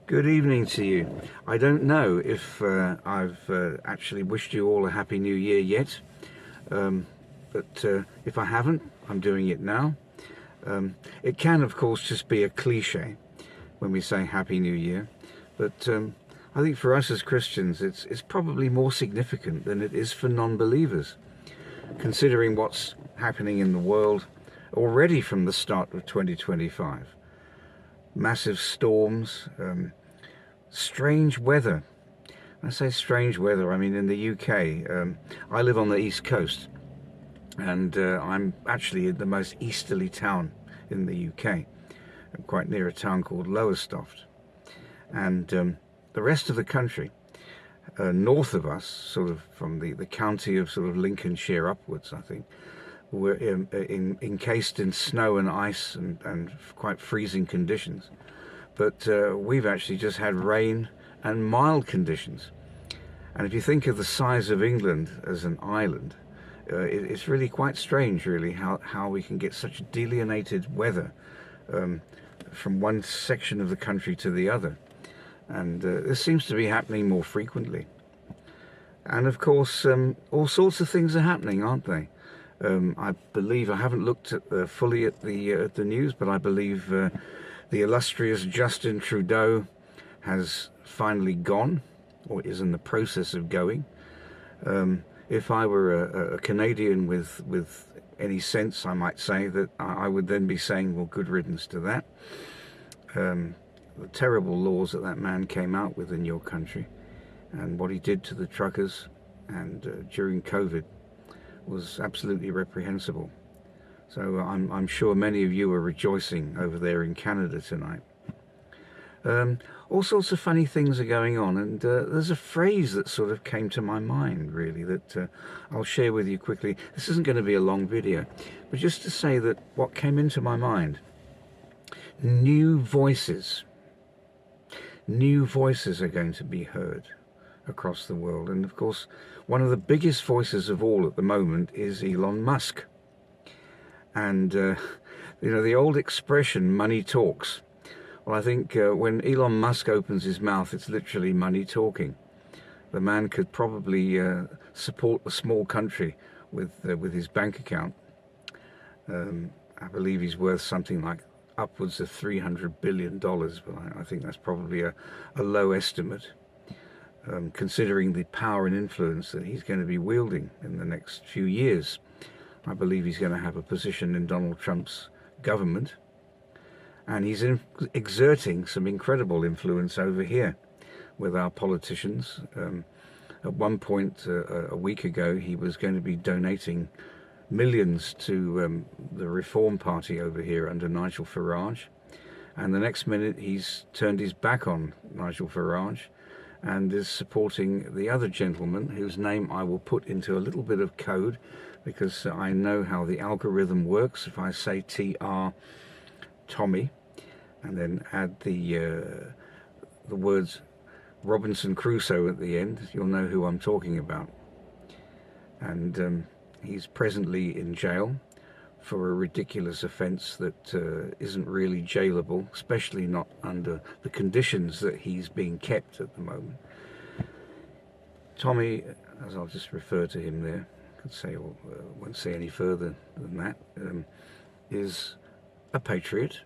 Good evening to you. I don't know if I've actually wished you all a Happy New Year yet, but if I haven't, I'm doing it now. It can, of course, just be a cliche when we say Happy New Year, but I think for us as Christians, it's probably more significant than it is for non-believers, considering what's happening in the world already from the start of 2025. Massive storms, strange weather. When I say strange weather, I mean in the UK. I live on the East Coast, and I'm actually in the most easterly town in the UK. I'm quite near a town called Lowestoft. And the rest of the country, north of us, sort of from the county of sort of Lincolnshire upwards, I think, we're encased in snow and ice and quite freezing conditions. But we've actually just had rain and mild conditions. And if you think of the size of England as an island, it's really quite strange, really, how we can get such delineated weather from one section of the country to the other. And this seems to be happening more frequently. And of course, all sorts of things are happening, aren't they? I believe, I haven't looked at, fully at the news, but I believe the illustrious Justin Trudeau has finally gone, or is in the process of going. If I were a Canadian with any sense, I might say that I would then be saying, well, good riddance to that. The terrible laws that man came out with in your country, and what he did to the truckers and during COVID, was absolutely reprehensible. So I'm sure many of you are rejoicing over there in Canada tonight. All sorts of funny things are going on, and there's a phrase that sort of came to my mind, really, that I'll share with you quickly. This isn't going to be a long video, but just to say that what came into my mind: new voices. New voices are going to be heard across the world. And of course, one of the biggest voices of all at the moment is Elon Musk. And, you know, the old expression, money talks. Well, I think when Elon Musk opens his mouth, it's literally money talking. The man could probably support a small country with his bank account. I believe he's worth something like upwards of $300 billion, but I think that's probably a low estimate. Considering the power and influence that he's going to be wielding in the next few years. I believe he's going to have a position in Donald Trump's government, and he's exerting some incredible influence over here with our politicians. At one point, a week ago, he was going to be donating millions to the Reform Party over here under Nigel Farage, and the next minute he's turned his back on Nigel Farage and is supporting the other gentleman, whose name I will put into a little bit of code, because I know how the algorithm works. If I say TR Tommy and then add the words Robinson Crusoe at the end, you'll know who I'm talking about. And he's presently in jail for a ridiculous offence that isn't really jailable, especially not under the conditions that he's being kept at the moment. Tommy, as I'll just refer to him there, could say, or won't say any further than that, is a patriot.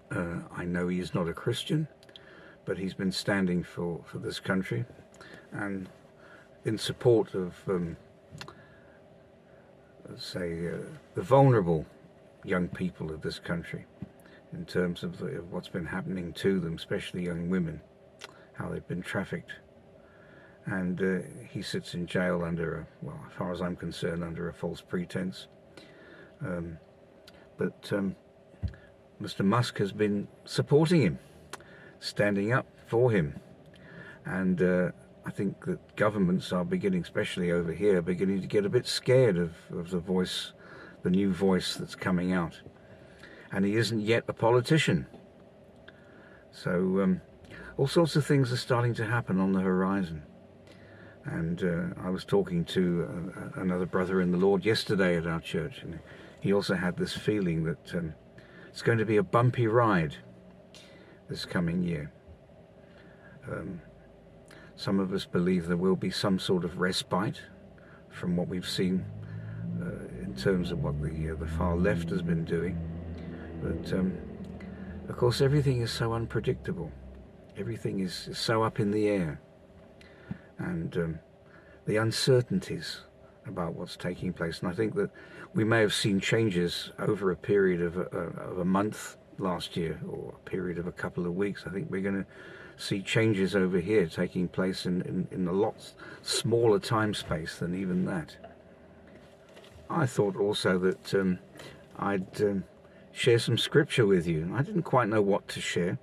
I know he is not a Christian, but he's been standing for this country and in support of let's say, the vulnerable young people of this country, in terms of what's been happening to them, especially young women, how they've been trafficked. And he sits in jail under, well, as far as I'm concerned, under a false pretense. But Mr. Musk has been supporting him, standing up for him. And I think that governments are beginning, especially over here, beginning to get a bit scared of the voice, the new voice that's coming out. And he isn't yet a politician. So all sorts of things are starting to happen on the horizon. And I was talking to another brother in the Lord yesterday at our church, and he also had this feeling that it's going to be a bumpy ride this coming year. Some of us believe there will be some sort of respite from what we've seen in terms of what the far left has been doing. But of course, everything is so unpredictable. Everything is so up in the air. And the uncertainties about what's taking place. And I think that we may have seen changes over a period of a month last year, or a period of a couple of weeks. I think we're going to see changes over here taking place in a lot smaller time space than even that. I thought also that I'd share some scripture with you. I didn't quite know what to share,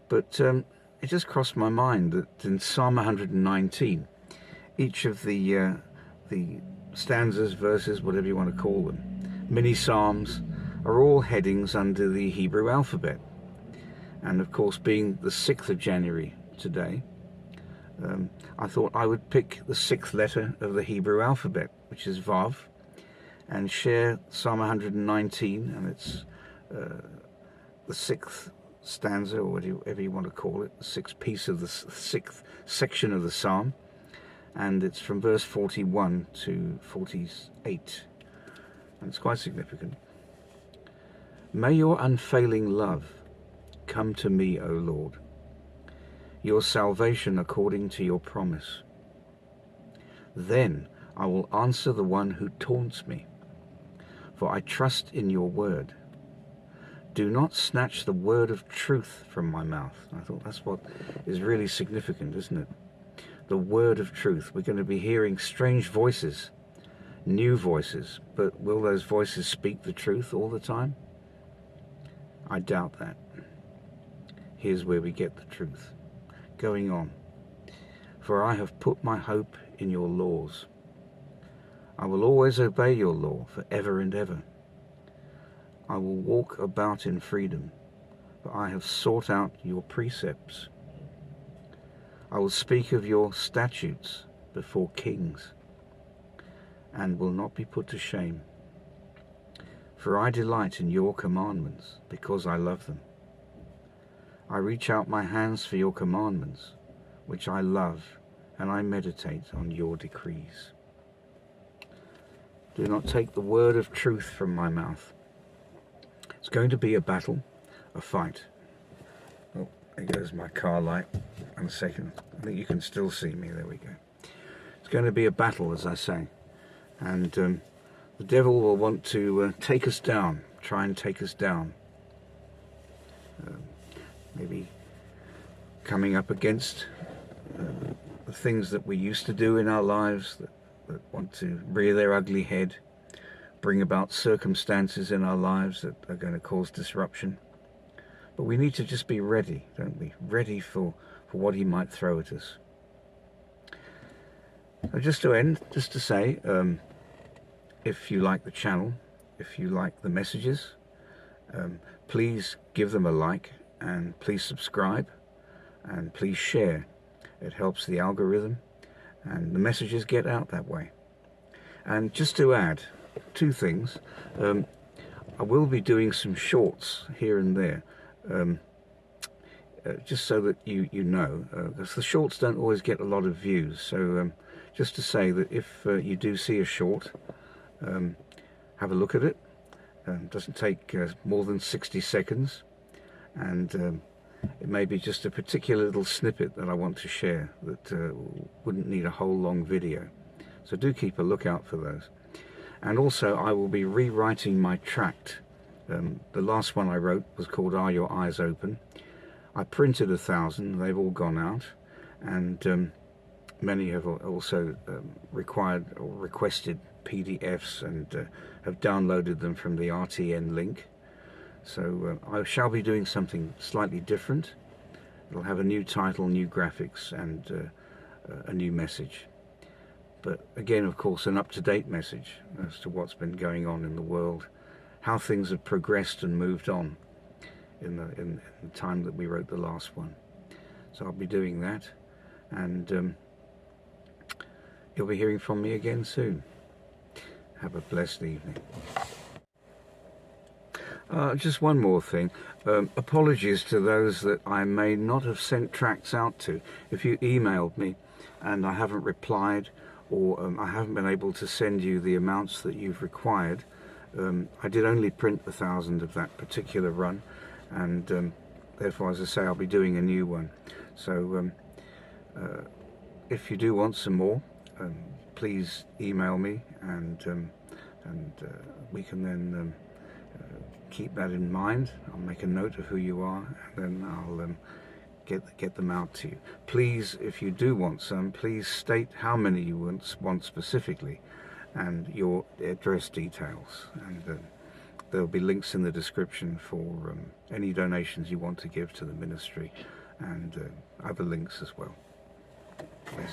but it just crossed my mind that in Psalm 119, each of the stanzas, verses, whatever you want to call them, mini psalms, are all headings under the Hebrew alphabet. And of course, being the 6th of January today, I thought I would pick the 6th letter of the Hebrew alphabet, which is Vav, and share Psalm 119, and it's the 6th stanza, or whatever you want to call it, the 6th piece of the 6th section of the psalm, and it's from verse 41 to 48, and it's quite significant. May your unfailing love come to me, O Lord, your salvation according to your promise. Then I will answer the one who taunts me, for I trust in your word. Do not snatch the word of truth from my mouth. I thought that's what is really significant, isn't it? The word of truth. We're going to be hearing strange voices, new voices, but will those voices speak the truth all the time? I doubt that. Here's where we get the truth. Going on. For I have put my hope in your laws. I will always obey your law forever and ever. I will walk about in freedom, for I have sought out your precepts. I will speak of your statutes before kings, and will not be put to shame. For I delight in your commandments, because I love them. I reach out my hands for your commandments, which I love, and I meditate on your decrees. Do not take the word of truth from my mouth. It's going to be a battle, a fight. Oh, there goes my car light. In a second. I think you can still see me. There we go. It's going to be a battle, as I say. And the devil will want to take us down, try and take us down. Maybe coming up against the things that we used to do in our lives that want to rear their ugly head, bring about circumstances in our lives that are going to cause disruption. But we need to just be ready, don't we? Ready for what he might throw at us. So just to end, just to say, if you like the channel, if you like the messages, please give them a like, and please subscribe, and please share. It helps the algorithm, and the messages get out that way. And just to add two things, I will be doing some shorts here and there, just so that you know, because the shorts don't always get a lot of views. So just to say that if you do see a short, have a look at it. It doesn't take more than 60 seconds, and it may be just a particular little snippet that I want to share that wouldn't need a whole long video. So do keep a lookout for those. And also, I will be rewriting my tract. The last one I wrote was called Are Your Eyes Open? I printed 1,000, they've all gone out, and many have also required or requested PDFs and have downloaded them from the RTN link. So I shall be doing something slightly different. It'll have a new title, new graphics, and a new message. But again, of course, an up-to-date message as to what's been going on in the world, how things have progressed and moved on in the time that we wrote the last one. So I'll be doing that, and you'll be hearing from me again soon. Have a blessed evening. Just one more thing. Apologies to those that I may not have sent tracts out to. If you emailed me and I haven't replied, or I haven't been able to send you the amounts that you've required, I did only print 1,000 of that particular run, and therefore, as I say, I'll be doing a new one. So if you do want some more, please email me, and we can then keep that in mind. I'll make a note of who you are, and then I'll get them out to you. Please, if you do want some, please state how many you want specifically, and your address details, and there'll be links in the description for any donations you want to give to the ministry, and other links as well. Yes.